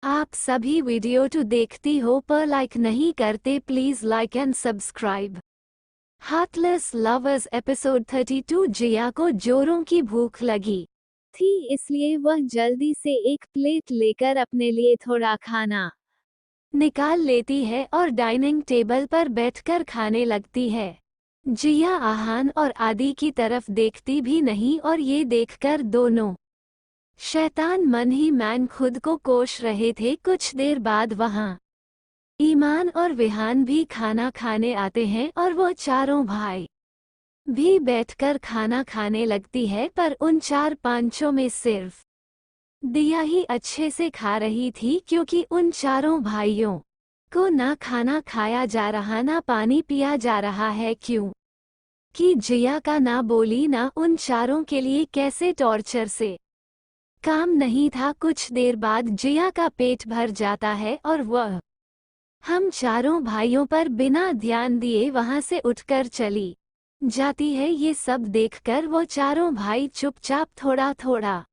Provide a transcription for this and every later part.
आप सभी video to देखती हो पर लाइक नहीं करते, please like and subscribe. Heartless lovers episode 32। जिया को जोरों की भूख लगी थी, इसलिए वह जल्दी से एक प्लेट लेकर अपने लिए थोड़ा खाना निकाल लेती है और डाइनिंग टेबल पर बैठकर खाने लगती है। जिया आहान और आदि की तरफ देखती भी नहीं और ये देखकर दोनों शैतान मन ही मन खुद को कोस रहे थे। कुछ देर बाद वहां ईमान और विहान भी खाना खाने आते हैं और वो चारों भाई भी बैठकर खाना खाने लगती है, पर उन चार पांचों में सिर्फ दिया ही अच्छे से खा रही थी, क्योंकि उन चारों भाइयों को ना खाना खाया जा रहा ना पानी पिया जा रहा है। क्यों कि जिया का ना बोली ना उन चारों के लिए कैसे टॉर्चर से काम नहीं था। कुछ देर बाद जिया का पेट भर जाता है और वह हम चारों भाइयों पर बिना ध्यान दिए वहां से उठकर चली जाती है। ये सब देखकर वो चारों भाई चुपचाप थोड़ा थोड़ा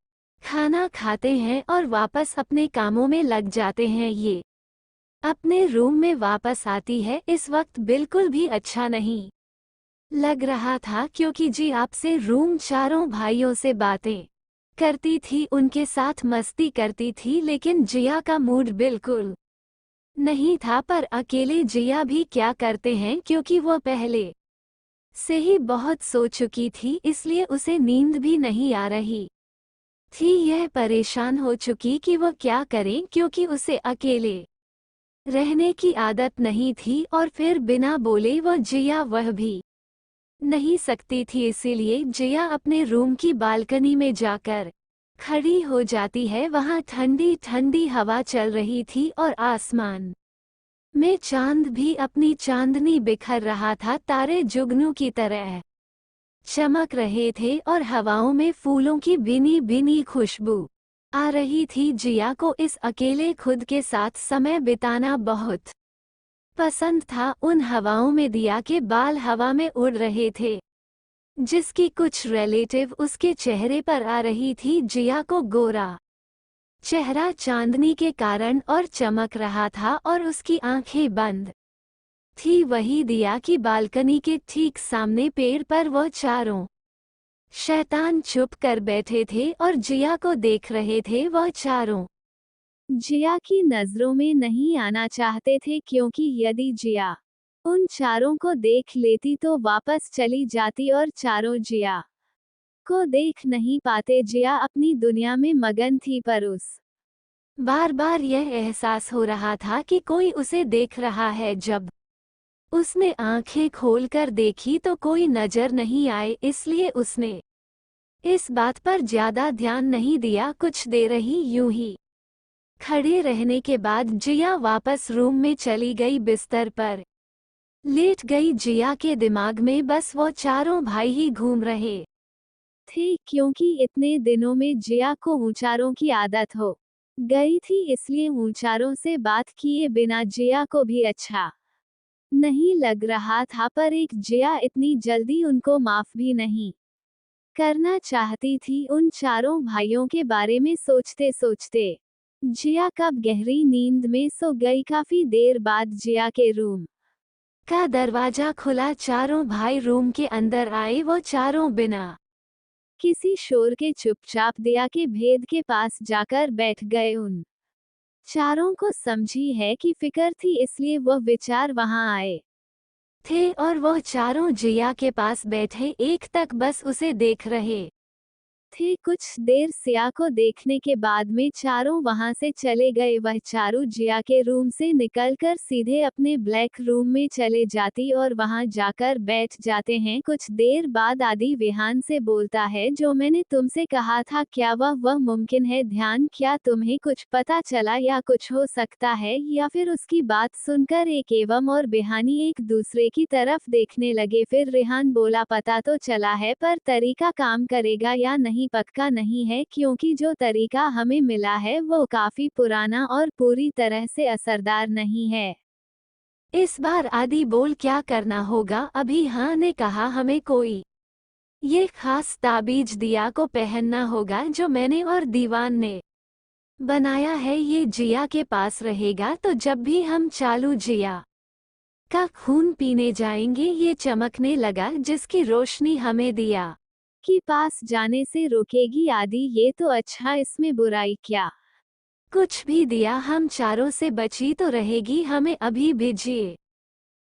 खाना खाते हैं और वापस अपने कामों में लग जाते हैं। ये अपने रूम में वापस आती है। इस वक्त बिल्कुल भी अच्छा नहीं लग रहा था, क्योंकि जी आपसे रूम चारों भाइयों से बातें करती थी, उनके साथ मस्ती करती थी, लेकिन जिया का मूड बिल्कुल नहीं था। पर अकेले जिया भी क्या करते हैं, क्योंकि वो पहले से ही बहुत सो चुकी थी, इसलिए उसे नींद भी नहीं आ रही थी। यह परेशान हो चुकी कि वो क्या करें, क्योंकि उसे अकेले रहने की आदत नहीं थी और फिर बिना बोले वो जिया वह भी नहीं सकती थी। इसीलिए जिया अपने रूम की बालकनी में जाकर खड़ी हो जाती है। वहां ठंडी ठंडी हवा चल रही थी और आसमान में चांद भी अपनी चांदनी बिखर रहा था। तारे जुगनू की तरह चमक रहे थे और हवाओं में फूलों की भीनी भीनी खुशबू आ रही थी। जिया को इस अकेले खुद के साथ समय बिताना बहुत पसंद था। उन हवाओं में दिया के बाल हवा में उड़ रहे थे, जिसकी कुछ रिलेटिव उसके चेहरे पर आ रही थी। जिया को गोरा चेहरा चांदनी के कारण और चमक रहा था और उसकी आंखें बंद थी। वही दिया की बालकनी के ठीक सामने पेड़ पर वो चारों शैतान चुप कर बैठे थे और जिया को देख रहे थे। वह चारों जिया की नजरों में नहीं आना चाहते थे, क्योंकि यदि जिया उन चारों को देख लेती तो वापस चली जाती और चारों जिया को देख नहीं पाते। जिया अपनी दुनिया में मगन थी, पर उस बार बार यह एहसास हो रहा था कि कोई उसे देख रहा है। जब उसने आंखें खोलकर देखी तो कोई नजर नहीं आए, इसलिए उसने इस बात पर ज्यादा ध्यान नहीं दिया। कुछ देर ही यूं ही खड़े रहने के बाद जिया वापस रूम में चली गई। बिस्तर पर लेट गई। जिया के दिमाग में बस वो चारों भाई ही घूम रहे थे, क्योंकि इतने दिनों में जिया को ऊंचारों की आदत हो गई थी, इसलिए ऊंचारों से बात किए बिना जिया को भी अच्छा नहीं लग रहा था। पर एक जिया इतनी जल्दी उनको माफ भी नहीं करना चाहती थी। उन चारों भाइयों के बारे में सोचते सोचते जिया कब गहरी नींद में सो गई। काफी देर बाद जिया के रूम का दरवाजा खुला। चारों भाई रूम के अंदर आए। वो चारों बिना किसी शोर के चुपचाप दिया के भेद के पास जाकर बैठ गए। उन चारों को समझी है कि फिक्र थी, इसलिए वह विचार वहां आए थे और वह चारों जिया के पास बैठे एक तक बस उसे देख रहे थे। कुछ देर सिया को देखने के बाद में चारों वहां से चले गए। वह चारों जिया के रूम से निकलकर सीधे अपने ब्लैक रूम में चले जाती और वहां जाकर बैठ जाते हैं। कुछ देर बाद आदि विहान से बोलता है, जो मैंने तुमसे कहा था, क्या वह मुमकिन है? ध्यान, क्या तुम्हें कुछ पता चला या कुछ हो सकता है? या फिर उसकी बात सुनकर एक एवं और बिहानी एक दूसरे की तरफ देखने लगे। फिर रेहान बोला, पता तो चला है, पर तरीका काम करेगा या नहीं पक्का नहीं है, क्योंकि जो तरीका हमें मिला है वो काफी पुराना और पूरी तरह से असरदार नहीं है। इस बार आदि बोल, क्या करना होगा? अभी हाँ ने कहा, हमें कोई ये खास ताबीज दिया को पहनना होगा जो मैंने और दीवान ने बनाया है ये जिया के पास रहेगा तो जब भी हम चालू जिया का खून पीने जाएंगे ये चमकने लगा जिसकी रोशनी हमें दिया कि पास जाने से रोकेगी आदि ये तो अच्छा इसमें बुराई क्या। कुछ भी दिया हम चारों से बची तो रहेगी हमें अभी भी जिए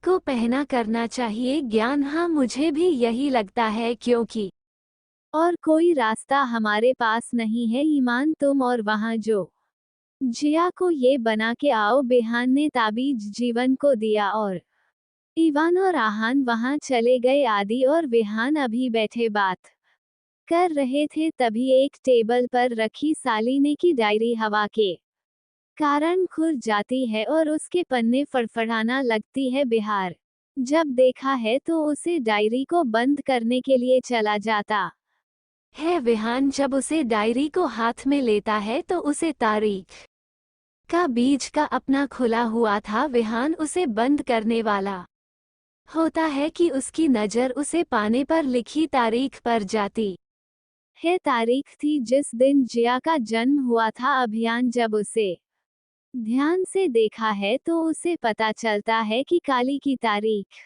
को पहना करना चाहिए ज्ञान। हाँ मुझे भी यही लगता है क्योंकि और कोई रास्ता हमारे पास नहीं है ईमान तुम और वहाँ जो जिया को ये बना के आओ बेहान ने ताबीज जीवन को दिया और ईवान और आहान वहां चले गए आदि और विहान अभी बैठे बात कर रहे थे तभी एक टेबल पर रखी सालीने की डायरी हवा के कारण खुल जाती है और उसके पन्ने फड़फड़ाना लगती है। बिहार जब देखा है तो उसे डायरी को बंद करने के लिए चला जाता है। विहान जब उसे डायरी को हाथ में लेता है तो उसे तारीख का बीज का अपना खुला हुआ था। विहान उसे बंद करने वाला होता है कि उसकी नज़र उसे पाने पर लिखी तारीख पर जाती है। तारीख थी जिस दिन जिया का जन्म हुआ था। अभियान जब उसे ध्यान से देखा है तो उसे पता चलता है कि काली की तारीख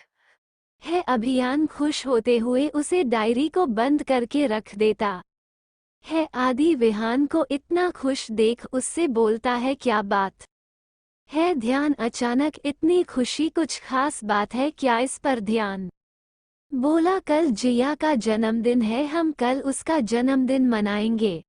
है। अभियान खुश होते हुए उसे डायरी को बंद करके रख देता है। आदि विहान को इतना खुश देख उससे बोलता है क्या बात है ध्यान अचानक इतनी खुशी कुछ खास बात है क्या इस पर ध्यान बोला कल जिया का जन्मदिन है हम कल उसका जन्मदिन मनाएंगे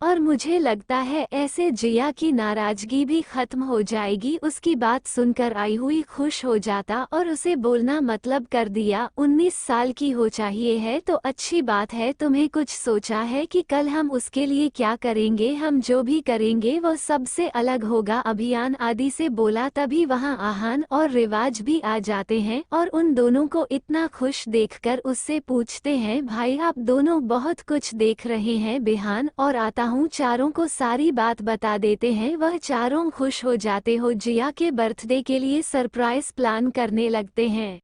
और मुझे लगता है ऐसे जिया की नाराजगी भी खत्म हो जाएगी। उसकी बात सुनकर आई हुई खुश हो जाता और उसे बोलना मतलब कर दिया 19 साल की हो चाहिए है तो अच्छी बात है तुम्हें कुछ सोचा है कि कल हम उसके लिए क्या करेंगे हम जो भी करेंगे वो सबसे अलग होगा। अभियान आदि से बोला तभी वहाँ आहान और रिवाज भी आ जाते हैं और उन दोनों को इतना खुश देखकर उससे पूछते हैं भाई आप दोनों बहुत कुछ देख रहे हैं बिहान और आता हूँ चारों को सारी बात बता देते हैं। वह चारों खुश हो जाते हो जिया के बर्थडे के लिए सरप्राइज प्लान करने लगते हैं।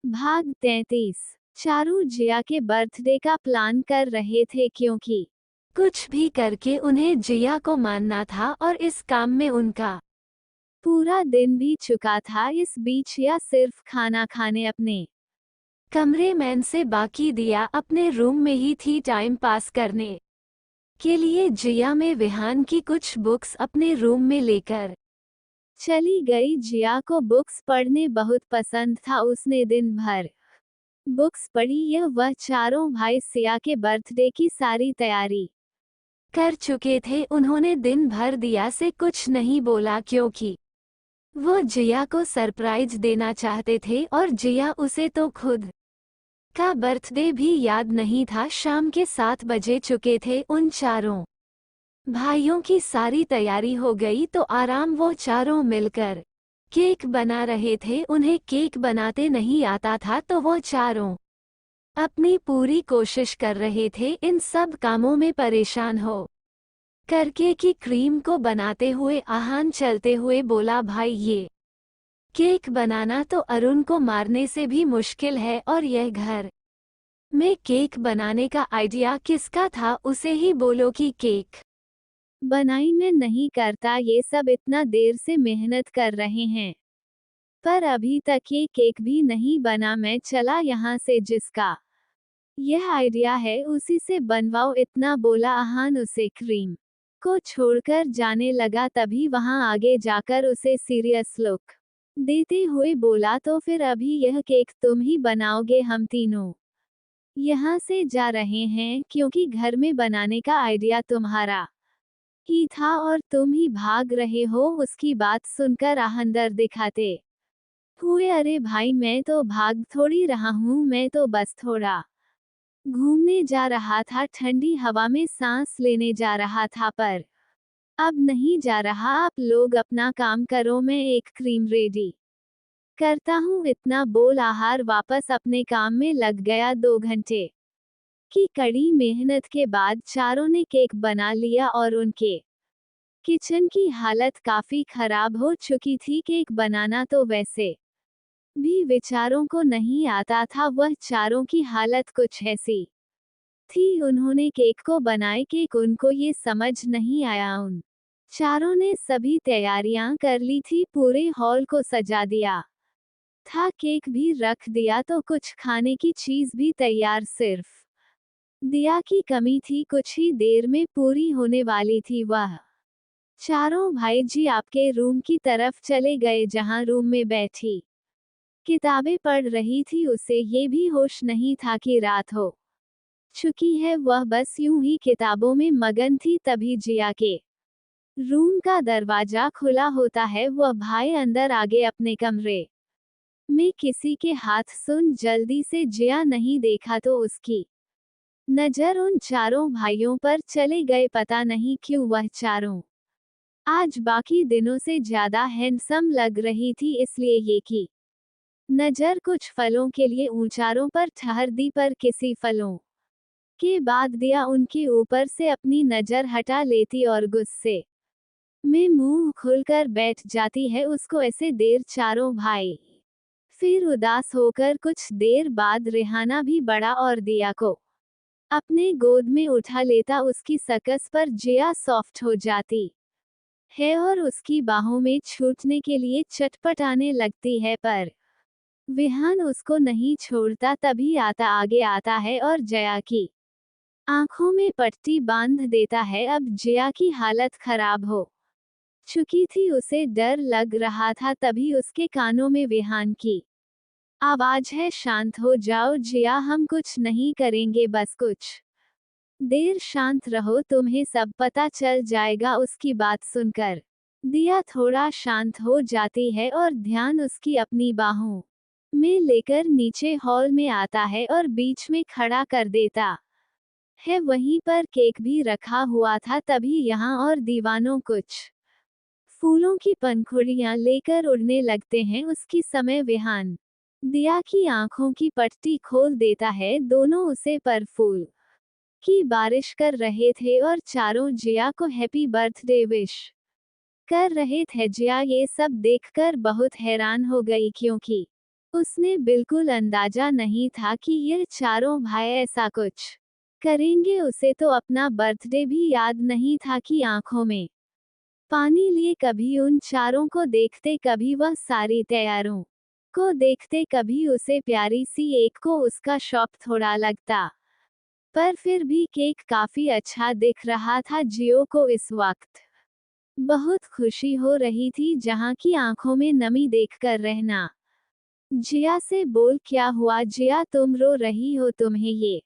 भाग 33 चारों जिया के बर्थडे का प्लान कर रहे थे क्योंकि कुछ भी करके उन्हें जिया को मानना था और इस काम में उनका पूरा दिन भी चुका था। इस बीच या सिर्फ खाना खाने अपने कमरे मैन से बाकी दिया अपने रूम में ही थी टाइम पास करने के लिए जिया में विहान की कुछ बुक्स अपने रूम में लेकर चली गई। जिया को बुक्स पढ़ने बहुत पसंद था। उसने दिन भर बुक्स पढ़ी। यह वह चारों भाई सिया के बर्थडे की सारी तैयारी कर चुके थे। उन्होंने दिन भर दिया से कुछ नहीं बोला क्योंकि वो जिया को सरप्राइज देना चाहते थे और जिया उसे तो खुद का बर्थडे भी याद नहीं था। शाम के 7 बजे चुके थे। उन चारों भाइयों की सारी तैयारी हो गई तो आराम वो चारों मिलकर केक बना रहे थे। उन्हें केक बनाते नहीं आता था तो वो चारों अपनी पूरी कोशिश कर रहे थे इन सब कामों में परेशान हो करके की क्रीम को बनाते हुए आहान चलते हुए बोला भाई ये केक बनाना तो अरुण को मारने से भी मुश्किल है और यह घर में केक बनाने का आइडिया किसका था उसे ही बोलो कि केक बनाई मैं नहीं करता। ये सब इतना देर से मेहनत कर रहे हैं पर अभी तक ये केक भी नहीं बना। मैं चला यहाँ से जिसका यह आइडिया है उसी से बनवाओ इतना बोला आहान उसे क्रीम को छोड़कर जाने लगा। तभी वहाँ आगे जाकर उसे सीरियस लुक देते हुए बोला तो फिर अभी यह केक तुम ही बनाओगे हम तीनों यहाँ से जा रहे हैं क्योंकि घर में बनाने का आइडिया तुम्हारा ही था और तुम ही भाग रहे हो। उसकी बात सुनकर आहंदर दिखाते हुए अरे भाई मैं तो भाग थोड़ी रहा हूँ मैं तो बस थोड़ा घूमने जा रहा था ठंडी हवा में सांस लेने जा रहा था पर अब नहीं जा रहा। आप लोग अपना काम करो मैं एक क्रीम रेडी करता हूँ इतना बोल आहार वापस अपने काम में लग गया। 2 घंटे की कड़ी मेहनत के बाद चारों ने केक बना लिया और उनके किचन की हालत काफी खराब हो चुकी थी। केक बनाना तो वैसे भी विचारों को नहीं आता था। वह चारों की हालत कुछ ऐसी थी उन्होंने केक को बनाए केक उनको ये समझ नहीं आया उन चारों ने सभी तैयारियां कर ली थी, पूरे हॉल को सजा दिया था, केक भी रख दिया तो कुछ खाने की चीज भी तैयार, सिर्फ दिया की कमी थी, कुछ ही देर में पूरी होने वाली थी वह। चारों भाई जी आपके रूम की तरफ चले गए, जहां रूम में बैठी किताबें पढ़ रही थी, उसे ये भी होश नहीं था कि रात हो चुकी है, वह बस यूं ही किताबों में मगन थी। तभी जिया के रूम का दरवाजा खुला होता है, वह भाई अंदर आ गए अपने कमरे में, किसी के हाथ सुन जल्दी से जिया नहीं देखा तो उसकी नजर उन चारों भाइयों पर चले गए, पता नहीं क्यों वह चारों आज बाकी दिनों से ज्यादा हैंडसम लग रही थी, इसलिए ये की नजर कुछ फलों के लिए ऊंचारों पर ठहर दी, पर किसी फलों के बाद दिया उनके ऊपर से अपनी नजर हटा लेती और गुस्से में मुंह खुलकर बैठ जाती है। उसको ऐसे देर चारों भाई फिर उदास होकर कुछ देर बाद रिहाना भी बड़ा और दिया को अपने गोद में उठा लेता, उसकी सकस पर जिया सॉफ्ट हो जाती है और उसकी बाहों में छूटने के लिए चटपटाने लगती है, पर विहान उसको नहीं छोड़ता। तभी आगे आता है और जया की आंखों में पट्टी बांध देता है। अब जिया की हालत खराब हो चुकी थी, उसे डर लग रहा था। तभी उसके कानों में विहान की आवाज है, शांत हो जाओ जिया, हम कुछ नहीं करेंगे, बस कुछ देर शांत रहो, तुम्हें सब पता चल जाएगा। उसकी बात सुनकर दिया थोड़ा शांत हो जाती है और ध्यान उसकी अपनी बाहों में लेकर नीचे हॉल में आता है और बीच में खड़ा कर देता है। वहीं पर केक भी रखा हुआ था। तभी यहाँ और दीवानों कुछ फूलों की पंखुड़ियां लेकर उड़ने लगते हैं। उसी समय विहान दिया की आंखों की पट्टी खोल देता है। दोनों उसे पर फूल की बारिश कर रहे थे और चारों जिया को हैप्पी बर्थडे विश कर रहे थे। जिया ये सब देखकर बहुत हैरान हो गई, क्योंकि उसने बिल्कुल अंदाजा नहीं था कि ये चारों भाई ऐसा कुछ करेंगे। उसे तो अपना बर्थडे भी याद नहीं था कि आंखों में पानी लिए कभी उन चारों को देखते, कभी वह सारी तैयारों को देखते, कभी उसे प्यारी सी एक को। उसका शौक थोड़ा लगता, पर फिर भी केक काफी अच्छा दिख रहा था। जियो को इस वक्त बहुत खुशी हो रही थी, जहां की आंखों में नमी देखकर रहना जिया से बोल, क्या हुआ जिया, तुम रो रही हो, तुम्हें ये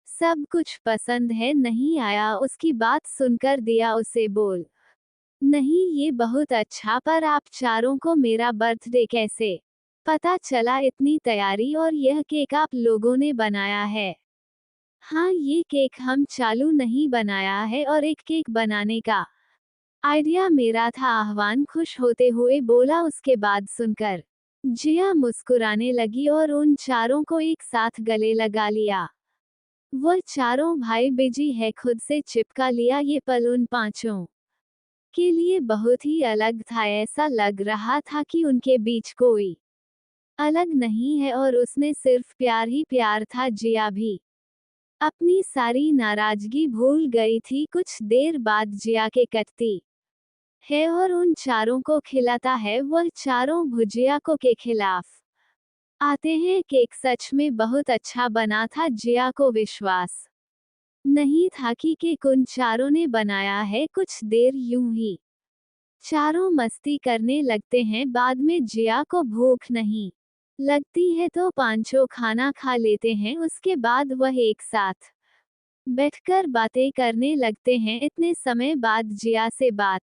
सब कुछ पसंद है नहीं आया? उसकी बात सुनकर दिया उसे बोल, नहीं ये बहुत अच्छा, पर आप चारों को मेरा बर्थडे कैसे पता चला? इतनी तैयारी और यह केक आप लोगों ने बनाया है? हाँ, ये केक हम चालू नहीं बनाया है और एक केक बनाने का आइडिया मेरा था, आह्वान खुश होते हुए बोला। उसके बाद सुनकर जिया मुस्कुराने लगी और उन चारों को एक साथ गले लगा लिया। वह चारों भाई बिजी है, खुद से चिपका लिया। ये पल उन पांचों के लिए बहुत ही अलग था। ऐसा लग रहा था कि उनके बीच कोई अलग नहीं है और उसमें सिर्फ प्यार ही प्यार था। जिया भी अपनी सारी नाराजगी भूल गई थी। कुछ देर बाद जिया के कटती है और उन चारों को खिलाता है। वह चारों भुजिया को के खिलाफ आते हैं। केक सच में बहुत अच्छा बना था। जिया को विश्वास नहीं था कि केक उन चारों ने बनाया है। कुछ देर यूं ही चारों मस्ती करने लगते हैं। बाद में जिया को भूख नहीं लगती है तो पांचों खाना खा लेते हैं। उसके बाद वह एक साथ बैठकर बातें करने लगते हैं। इतने समय बाद जिया से बात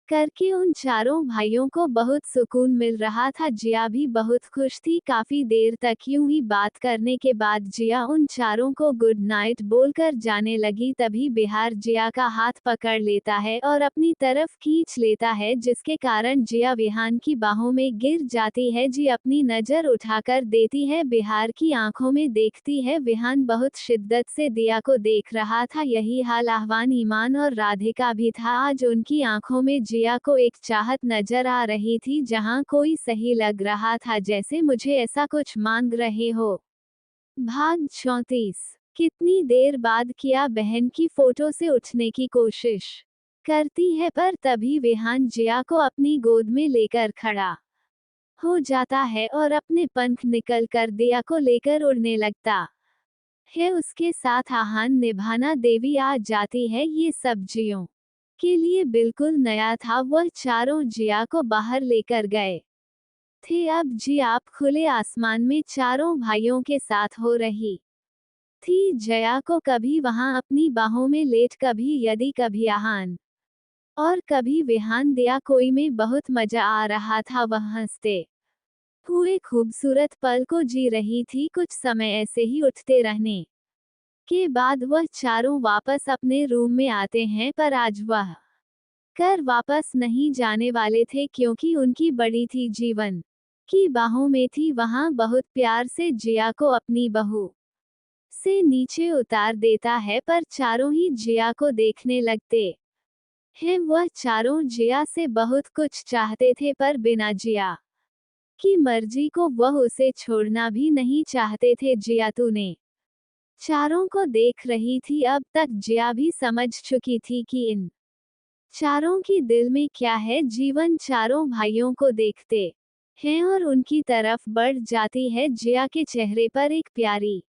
करके उन चारों भाइयों को बहुत सुकून मिल रहा था। जिया भी बहुत खुश थी। काफी देर तक यूं ही बात करने के बाद जिया उन चारों को गुड नाइट बोलकर जाने लगी। तभी बिहार जिया का हाथ पकड़ लेता है और अपनी तरफ खींच लेता है, जिसके कारण जिया विहान की बाहों में गिर जाती है। जी अपनी नजर उठाकर देती है, बिहार की आंखों में देखती है। विहान बहुत शिद्दत से दिया को देख रहा था। यही हाल आह्वान, ईमान और राधिका भी था। आज उनकी आंखों में जिया को एक चाहत नजर आ रही थी, जहां कोई सही लग रहा था, जैसे मुझे ऐसा कुछ मांग रहे हो। भाग 34। कितनी देर बाद किया बहन की फोटो से उठने की कोशिश। करती है, पर तभी विहान जिया को अपनी गोद में लेकर खड़ा हो जाता है और अपने पंख निकल कर दिया को लेकर उड़ने लगता है। उसके साथ आहान निभाना देवी आ जाती है। ये सब्जियों के लिए बिल्कुल नया था। वह चारों जिया को बाहर लेकर गए थे। अब जी आप खुले आसमान में चारों भाइयों के साथ हो रही थी। जया को कभी वहां अपनी बाहों में लेट, कभी यदि, कभी आहान और कभी विहान दिया कोई में बहुत मजा आ रहा था। वह हंसते हुए खूबसूरत पल को जी रही थी। कुछ समय ऐसे ही उठते रहने के बाद वह चारों वापस अपने रूम में आते हैं, पर आज वह कर वापस नहीं जाने वाले थे, क्योंकि उनकी बड़ी थी जीवन की बाहों में थी। वहां बहुत प्यार से जिया को अपनी बहू से नीचे उतार देता है, पर चारों ही जिया को देखने लगते हैं। वह चारों जिया से बहुत कुछ चाहते थे, पर बिना जिया की मर्जी को वह उसे छोड़ना भी नहीं चाहते थे। जिया तूने चारों को देख रही थी। अब तक जिया भी समझ चुकी थी कि इन चारों की दिल में क्या है। जीवन चारों भाइयों को देखते हैं और उनकी तरफ बढ़ जाती है। जिया के चेहरे पर एक प्यारी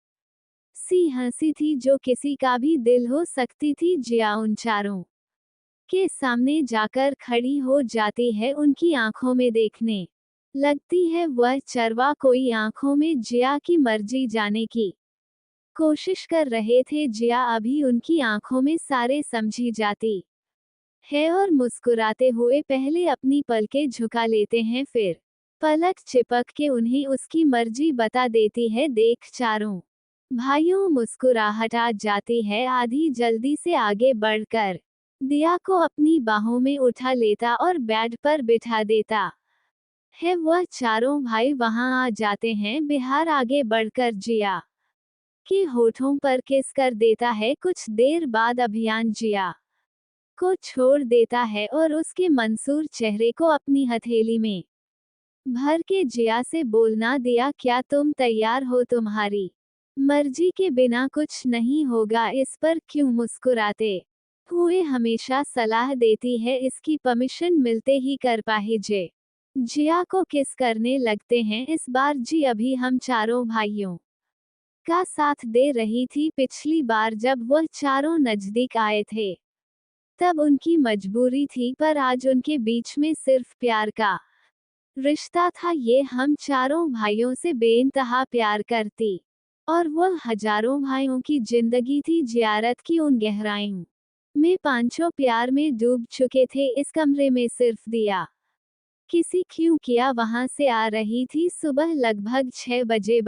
सी हंसी थी, जो किसी का भी दिल हो सकती थी। जिया उन चारों के सामने जाकर खड़ी हो जाती है, उनकी आंखों में देखने लगती है। वह चरवा कोई आंखों में जिया की मर्जी जाने की कोशिश कर रहे थे। जिया अभी उनकी आंखों में सारे समझी जाती है और मुस्कुराते हुए पहले अपनी पलकें झुका लेते हैं, फिर पलक चिपक के उन्हें उसकी मर्जी बता देती है। देख चारों भाइयों मुस्कुराहट आ जाती है। आधी जल्दी से आगे बढ़कर दिया को अपनी बाहों में उठा लेता और बेड पर बिठा देता है। वह चारों भाई वहां आ जाते हैं। बिहार आगे बढ़कर जिया के होठों पर किस कर देता है। कुछ देर बाद अभियान जिया को छोड़ देता है और उसके मंसूर चेहरे को अपनी हथेली में भर के जिया से बोलना, दिया क्या तुम तैयार हो? तुम्हारी मर्जी के बिना कुछ नहीं होगा। इस पर क्यों मुस्कुराते हुए हमेशा सलाह देती है, इसकी परमिशन मिलते ही कर पाहिजे। जिया को किस करने लगते हैं। इस बार जी अभी हम चारों भाइयों का साथ दे रही थी। पिछली बार जब वह चारों नजदीक आए थे तब उनकी मजबूरी थी, पर आज उनके बीच में सिर्फ प्यार का रिश्ता था। ये हम चारों भाइयों से बेइंतहा प्यार करती और वह हजारों भाइयों की जिंदगी थी। जियारत की उन गहराइयों में पांचों प्यार में डूब चुके थे। इस कमरे में सिर्फ दिया किसी क्यों किया वहां से आ रही थी। सुबह लगभग 6 बजे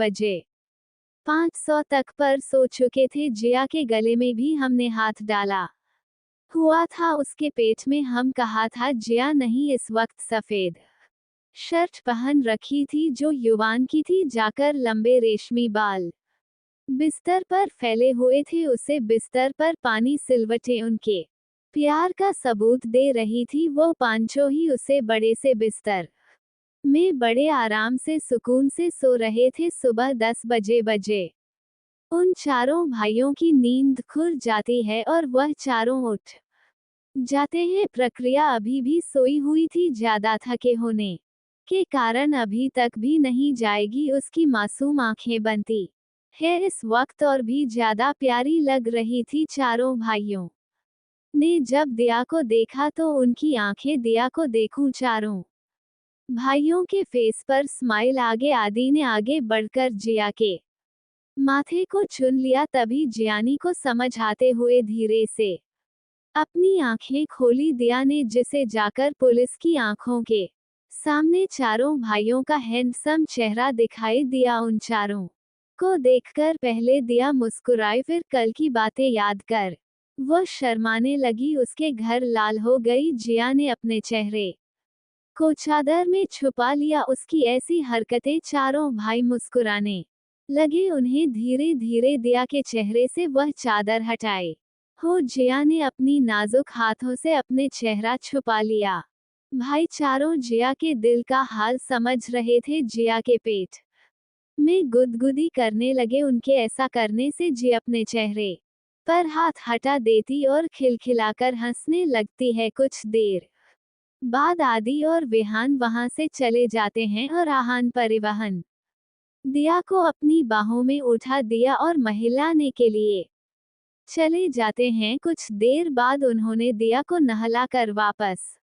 500 तक पर सो चुके थे। जिया के गले में भी हमने हाथ डाला हुआ था। उसके पेट में हम कहा था। जिया नहीं इस वक्त सफेद शर्ट पहन रखी थी, जो युवान की थी। जाकर लंबे रेशमी बाल बिस्तर पर फैले हुए थे। उसे बिस्तर पर पानी सिलवटें उनके प्यार का सबूत दे रही थी। वो पांचों ही उसे बड़े से बिस्तर में बड़े आराम से सुकून से सो रहे थे। सुबह 10 बजे उन चारों भाइयों की नींद खुल जाती है और वह चारों उठ जाते हैं। प्रक्रिया अभी भी सोई हुई थी। ज्यादा थके होने के कारण अभी तक भी नहीं जाएगी। उसकी मासूम आंखें बनती है इस वक्त और भी ज्यादा प्यारी लग रही थी। चारों भाइयों ने जब दिया को देखा तो उनकी आंखें, दिया को देखूं। चारों भाइयों के फेस पर स्माइल। आगे आदि ने आगे बढ़कर जिया के माथे को चुन लिया। तभी जियानी को समझ आते हुए धीरे से अपनी आंखें खोली। दिया ने जिसे जाकर पुलिस की आंखों के सामने चारों भाइयों का हैंडसम चेहरा दिखाई दिया। उन चारों को देखकर पहले दिया मुस्कुराई, फिर कल की बातें याद कर वह शर्माने लगी। उसके घर लाल हो गई। जिया ने अपने चेहरे को चादर में छुपा लिया। उसकी ऐसी हरकतें चारों भाई मुस्कुराने लगे। उन्हें धीरे धीरे दिया के चेहरे से वह चादर हटाए हो। जिया ने अपनी नाजुक हाथों से अपने चेहरा छुपा लिया। भाई चारों जिया के दिल का हाल समझ रहे थे। जिया के पेट में गुदगुदी करने लगे। उनके ऐसा करने से जी अपने चेहरे पर हाथ हटा देती और खिलखिलाकर हंसने लगती है। कुछ देर बाद आदि और विहान वहां से चले जाते हैं और आहान परिवहन दिया को अपनी बाहों में उठा दिया और महिलाने के लिए चले जाते हैं। कुछ देर बाद उन्होंने दिया को नहलाकर वापस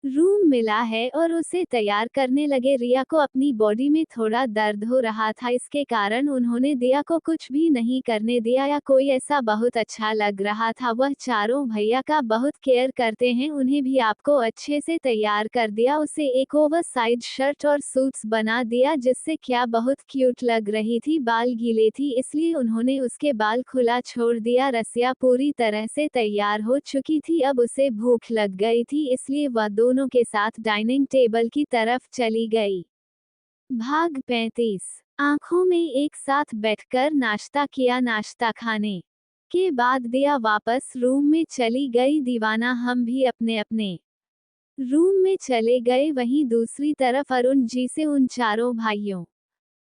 रूम मिला है और उसे तैयार करने लगे। रिया को अपनी बॉडी में थोड़ा दर्द हो रहा था, इसके कारण उन्होंने दिया को कुछ भी नहीं करने दिया या कोई ऐसा। बहुत अच्छा लग रहा था। वह चारों भैया का बहुत केयर करते हैं। उन्हें भी आपको अच्छे से तैयार कर दिया, उसे एक ओवर साइज शर्ट और सूट्स बना दिया जिससे क्या बहुत क्यूट लग रही थी। बाल गीले थी इसलिए उन्होंने उसके बाल खुला छोड़ दिया। रसिया पूरी तरह से तैयार हो चुकी थी, अब उसे भूख लग गई थी इसलिए वह दोनों के साथ डाइनिंग टेबल की तरफ चली गई। भाग 35। आंखों में एक साथ बैठकर नाश्ता किया। नाश्ता खाने के बाद दिया वापस रूम में चली गई। दीवाना हम भी अपने अपने रूम में चले गए। वहीं दूसरी तरफ अरुण जी से उन चारों भाइयों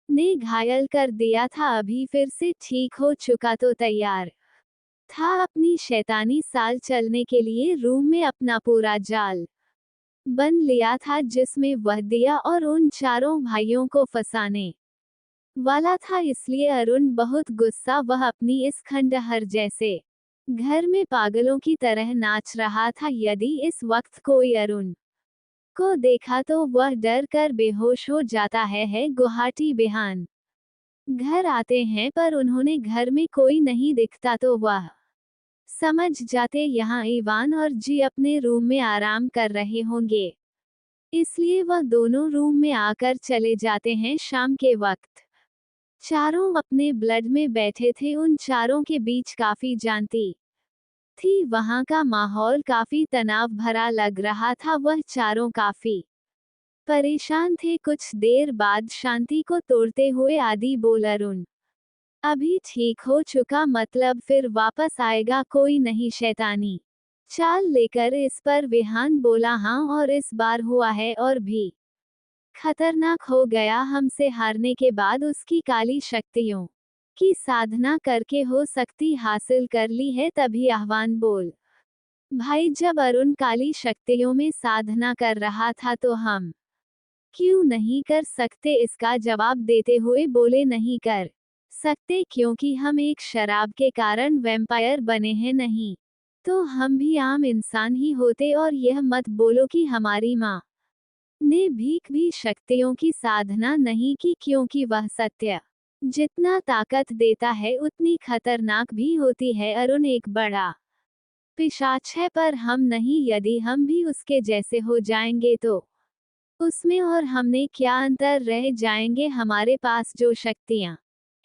ने घायल कर दिया था, अभी फिर से ठीक हो चुका तो तैयार था अपनी शैतानी चाल चलने के लिए। रूम में अपना पूरा जाल बन लिया था जिसमें वह दिया और उन चारों भाइयों को फंसाने वाला था, इसलिए अरुण बहुत गुस्सा। वह अपनी इस खंडहर जैसे घर में पागलों की तरह नाच रहा था। यदि इस वक्त कोई अरुण को देखा तो वह डर कर बेहोश हो जाता है। गुवाहाटी बिहान घर आते हैं पर उन्होंने घर में कोई नहीं दिखता तो वह समझ जाते यहाँ इवान और जी अपने रूम में आराम कर रहे होंगे, इसलिए वह दोनों रूम में आकर चले जाते हैं। शाम के वक्त चारों अपने ब्लड में बैठे थे। उन चारों के बीच काफी जानती थी। वहां का माहौल काफी तनाव भरा लग रहा था। वह चारों काफी परेशान थे। कुछ देर बाद शांति को तोड़ते हुए आदि बोल, अरुण अभी ठीक हो चुका, मतलब फिर वापस आएगा कोई नहीं शैतानी चाल लेकर। इस पर विहान बोला, हाँ और इस बार हुआ है और भी खतरनाक हो गया। हमसे हारने के बाद उसकी काली शक्तियों की साधना करके हो सकती हासिल कर ली है। तभी आह्वान बोल, भाई जब अरुण काली शक्तियों में साधना कर रहा था तो हम क्यों नहीं कर सकते? इसका जवाब देते हुए बोले, नहीं कर सकते क्योंकि हम एक शराब के कारण वैम्पायर बने हैं, नहीं तो हम भी आम इंसान ही होते। और यह मत बोलो कि हमारी माँ ने भी शक्तियों की साधना नहीं की, क्योंकि वह सत्य जितना ताकत देता है उतनी खतरनाक भी होती है। अरुण एक बड़ा पिशाच है पर हम नहीं। यदि हम भी उसके जैसे हो जाएंगे तो उसमें और हमने क्या अंतर रह जाएंगे? हमारे पास जो शक्तियां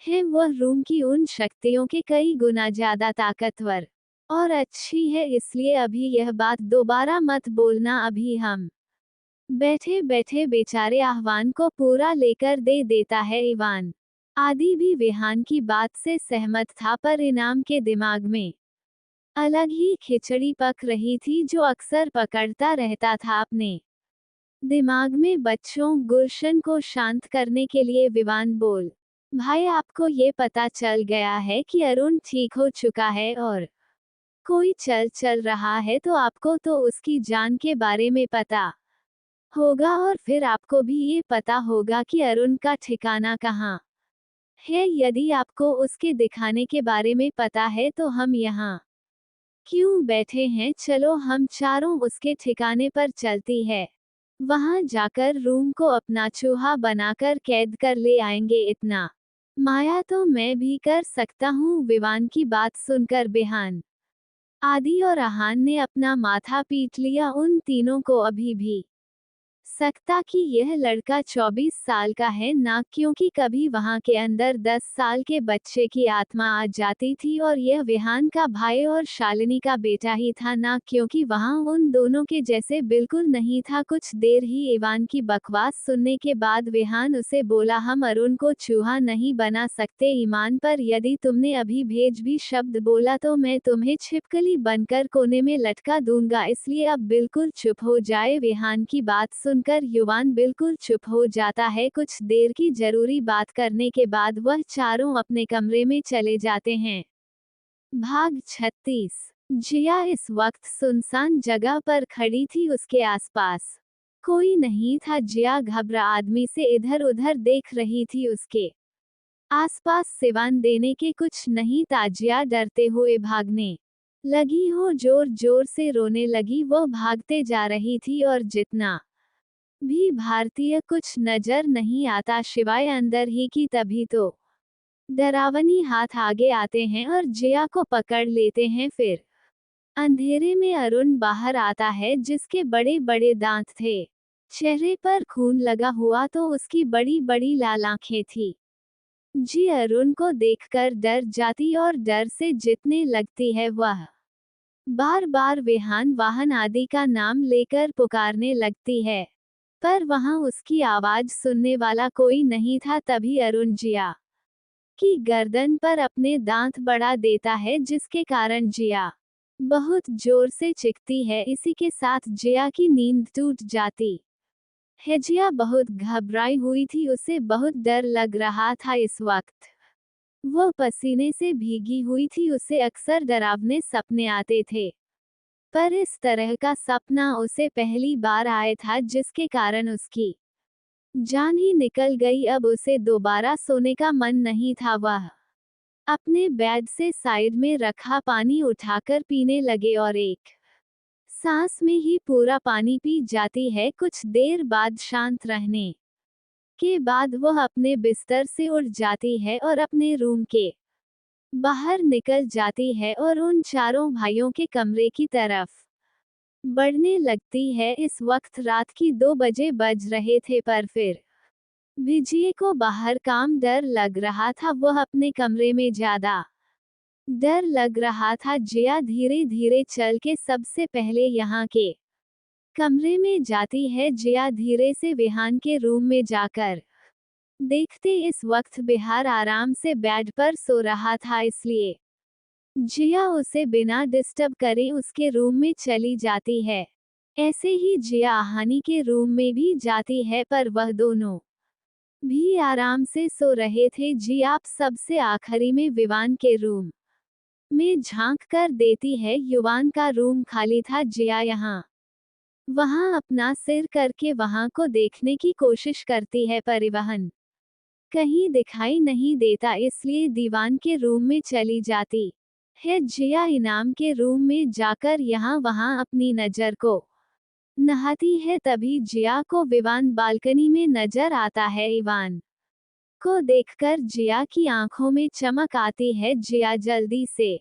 हैं वह रूम की उन शक्तियों के कई गुना ज्यादा ताकतवर और अच्छी है, इसलिए अभी यह बात दोबारा मत बोलना। अभी हम बैठे बैठे बेचारे आह्वान को पूरा लेकर दे देता है। इवान आदि भी विहान की बात से सहमत था, पर इनाम के दिमाग में अलग ही खिचड़ी पक रही थी जो अक्सर पकड़ता रहता था अपने दिमाग में। बच्चों, गुलशन को शांत करने के लिए विवान बोल, भाई आपको ये पता चल गया है कि अरुण ठीक हो चुका है और कोई चल रहा है तो आपको तो उसकी जान के बारे में पता होगा और फिर आपको भी ये पता होगा कि अरुण का ठिकाना कहाँ है। यदि आपको उसके दिखाने के बारे में पता है तो हम यहाँ क्यों बैठे हैं? चलो हम चारों उसके ठिकाने पर चलती है, वहां जाकर रूम को अपना चूहा बनाकर कैद कर ले आएंगे। इतना माया तो मैं भी कर सकता हूँ। विवान की बात सुनकर बिहान आदि और आहान ने अपना माथा पीट लिया। उन तीनों को अभी भी सकता कि यह लड़का 24 साल का है ना, क्योंकि कभी वहां के अंदर 10 साल के बच्चे की आत्मा आ जाती थी और यह विहान का भाई और शालिनी का बेटा ही था ना, क्योंकि वहां उन दोनों के जैसे बिल्कुल नहीं था। कुछ देर ही इवान की बकवास सुनने के बाद विहान उसे बोला, हम अरुण को चूहा नहीं बना सकते ईमान पर, यदि तुमने अभी भेज भी शब्द बोला तो मैं तुम्हें छिपकली बनकर कोने में लटका दूंगा, इसलिए अब बिल्कुल चुप हो जाए। विहान की बात सुनकर युवान बिल्कुल चुप हो जाता है। कुछ देर की जरूरी बात करने के बाद वह चारों अपने कमरे में चले जाते हैं। भाग 36। जिया इस वक्त सुनसान जगह पर खड़ी थी। उसके आसपास कोई नहीं था। जिया घबरा आदमी से इधर उधर देख रही थी। उसके आसपास सिवान देने के कुछ नहीं था। जिया डरते हुए भागने लगी। हो जोर जोर से रोने लगी। वो भागते जा रही थी और जितना भी भारतीय कुछ नजर नहीं आता सिवाय अंदर ही की। तभी तो डरावनी हाथ आगे आते हैं और जिया को पकड़ लेते हैं। फिर अंधेरे में अरुण बाहर आता है, जिसके बड़े बड़े दांत थे। चेहरे पर खून लगा हुआ तो उसकी बड़ी बड़ी लाल आंखें थी। जी अरुण को देखकर डर जाती और डर से जितने लगती है वह बार बार विहान वाहन आदि का नाम लेकर पुकारने लगती है, पर वहां उसकी आवाज सुनने वाला कोई नहीं था। तभी अरुण जिया की गर्दन पर अपने दांत बढ़ा देता है, जिसके कारण जिया बहुत जोर से चीखती है। इसी के साथ जिया की नींद टूट जाती है। जिया बहुत घबराई हुई थी। उसे बहुत डर लग रहा था। इस वक्त वो पसीने से भीगी हुई थी। उसे अक्सर डरावने सपने आते थे, पर इस तरह का सपना उसे पहली बार आया था, जिसके कारण उसकी जान ही निकल गई। अब उसे दोबारा सोने का मन नहीं था। वह अपने बेड से साइड में रखा पानी उठाकर पीने लगे और एक सांस में ही पूरा पानी पी जाती है। कुछ देर बाद शांत रहने के बाद वह अपने बिस्तर से उठ जाती है और अपने रूम के बाहर निकल जाती है और उन चारों भाइयों के कमरे की तरफ बढ़ने लगती है। इस वक्त रात की 2 बजे बज रहे थे, पर फिर विजय को बाहर काम डर लग रहा था। वह अपने कमरे में ज्यादा डर लग रहा था। जिया धीरे धीरे चल के सबसे पहले यहाँ के कमरे में जाती है। जिया धीरे से विहान के रूम में जाकर देखते इस वक्त बिहार आराम से बेड पर सो रहा था, इसलिए जिया उसे बिना डिस्टर्ब करे उसके रूम में चली जाती है। ऐसे ही जिया आहानी के रूम में भी जाती है, पर वह दोनों भी आराम से सो रहे थे। जिया सबसे आखिरी में विवान के रूम में झांक कर देती है। युवान का रूम खाली था। जिया यहाँ वहां अपना सिर करके वहां को देखने की कोशिश करती है, परिवहन कहीं दिखाई नहीं देता, इसलिए दीवान के रूम में चली जाती है। जिया इनाम के रूम में जाकर यहाँ वहां अपनी नजर को नहाती है। तभी जिया को विवान बालकनी में नजर आता है। इवान को देखकर जिया की आंखों में चमक आती है। जिया जल्दी से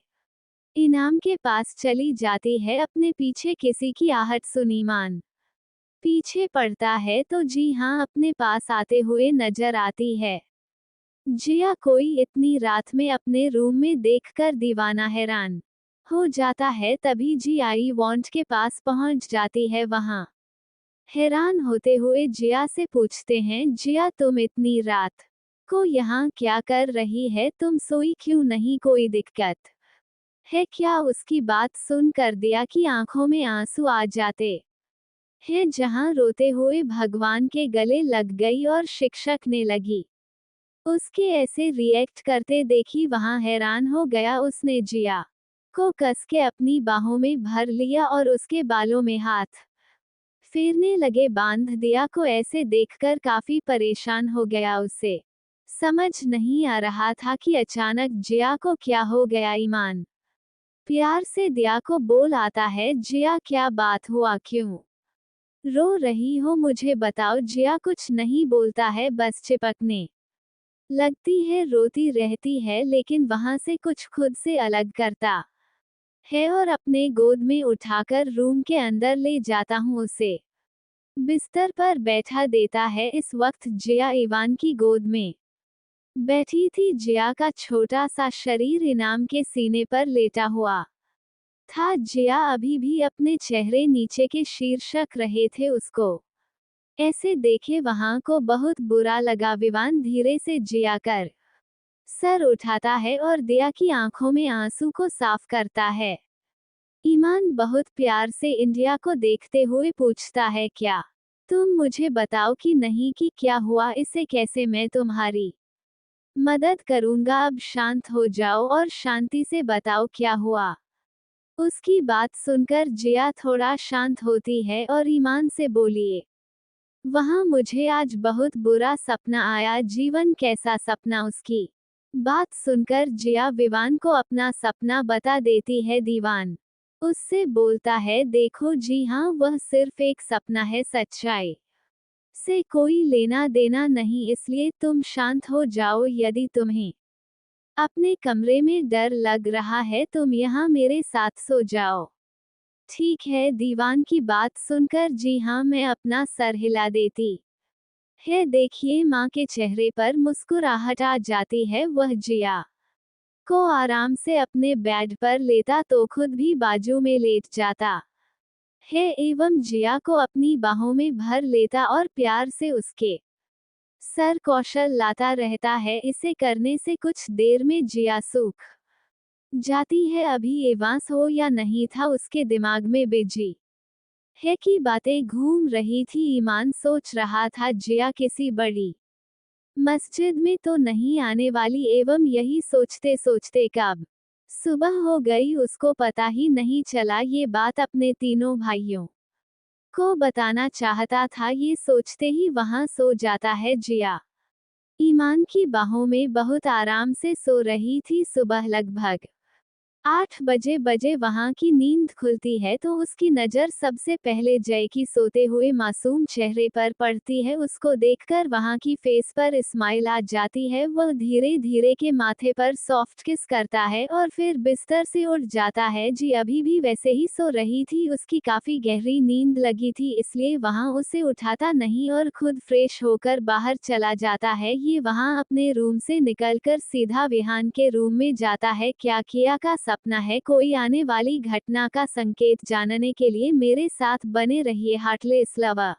इनाम के पास चली जाती है। अपने पीछे किसी की आहट सुनी। ईमान पीछे पड़ता है तो जी हाँ अपने पास आते हुए नजर आती है। जिया कोई इतनी रात में अपने रूम में देखकर दीवाना हैरान हो जाता है। तभी जी आई वांट के पास पहुंच जाती है। वहां हैरान होते हुए जिया से पूछते हैं, जिया तुम इतनी रात को यहाँ क्या कर रही है? तुम सोई क्यों नहीं? कोई दिक्कत है क्या? उसकी बात सुनकर दिया की आंखों में आंसू आ जाते हैं। जहां रोते हुए भगवान के गले लग गई और शिक्षक ने लगी। उसके ऐसे रिएक्ट करते देखी वहां हैरान हो गया। उसने जिया को कस के अपनी बाहों में भर लिया और उसके बालों में हाथ फेरने लगे। बांध दिया को ऐसे देखकर काफी परेशान हो गया। उसे समझ नहीं आ रहा था कि अचानक जिया को क्या हो गया। ईमान प्यार से दिया को बोल आता है, जिया क्या बात हुआ? क्यों रो रही हो? मुझे बताओ। जिया कुछ नहीं बोलता है, बस चिपकने लगती है। रोती रहती है, लेकिन वहां से कुछ खुद से अलग करता है और अपने गोद में उठाकर रूम के अंदर ले जाता हूँ। उसे बिस्तर पर बैठा देता है। इस वक्त जिया इवान की गोद में बैठी थी। जिया का छोटा सा शरीर इनाम के सीने पर लेटा हुआ था। जिया अभी भी अपने चेहरे नीचे के शीर्षक रहे थे। उसको ऐसे देखे वहां को बहुत बुरा लगा। विवान धीरे से जिया कर सर उठाता है और दिया की आंखों में आंसू को साफ करता है। ईमान बहुत प्यार से इंडिया को देखते हुए पूछता है, क्या तुम मुझे बताओ कि नहीं कि क्या हुआ इसे? कैसे मैं तुम्हारी मदद करूंगा, अब शांत हो जाओ और शांति से बताओ क्या हुआ। उसकी बात सुनकर जिया थोड़ा शांत होती है और ईमान से बोलिए, वहाँ मुझे आज बहुत बुरा सपना आया। जीवन कैसा सपना? उसकी बात सुनकर जिया विवान को अपना सपना बता देती है। दीवान उससे बोलता है, देखो जी हाँ, वह सिर्फ एक सपना है, सच्चाई से कोई लेना देना नहीं, इसलिए तुम शांत हो जाओ। यदि तुम्हें अपने कमरे में डर लग रहा है, तुम यहाँ मेरे साथ सो जाओ। ठीक है। दीवान की बात सुनकर जी हाँ मैं अपना सर हिला देती है। देखिए माँ के चेहरे पर मुस्कुराहट आ जाती है। वह जिया को आराम से अपने बेड पर लेता तो खुद भी बाजू में लेट जाता है एवं जिया को अपनी बाहों में भर लेता और प्यार से उसके सर कौशल लाता रहता है। इसे करने से कुछ देर में जिया सूख जाती है। अभी एवांस हो या नहीं था उसके दिमाग में बेजी है कि बातें घूम रही थी। ईमान सोच रहा था जिया किसी बड़ी मस्जिद में तो नहीं आने वाली एवं यही सोचते सोचते कब सुबह हो गई उसको पता ही नहीं चला। ये बात अपने तीनों भाइयों को बताना चाहता था। ये सोचते ही वहां सो जाता है जिया ईमान की बाहों में बहुत आराम से सो रही थी। सुबह लगभग 8 बजे वहां की नींद खुलती है तो उसकी नज़र सबसे पहले जय की सोते हुए मासूम चेहरे पर पड़ती है। उसको देखकर वहां की फेस पर स्माइल आ जाती है। वह धीरे धीरे के माथे पर सॉफ्ट किस करता है और फिर बिस्तर से उठ जाता है। जी अभी भी वैसे ही सो रही थी, उसकी काफी गहरी नींद लगी थी, इसलिए वहां उसे उठाता नहीं और खुद फ्रेश होकर बाहर चला जाता है। ये वहां अपने रूम से निकलकर सीधा विहान के रूम में जाता है। क्या किया का सपना है? कोई आने वाली घटना का संकेत जानने के लिए मेरे साथ बने रहिए। Heartless lover.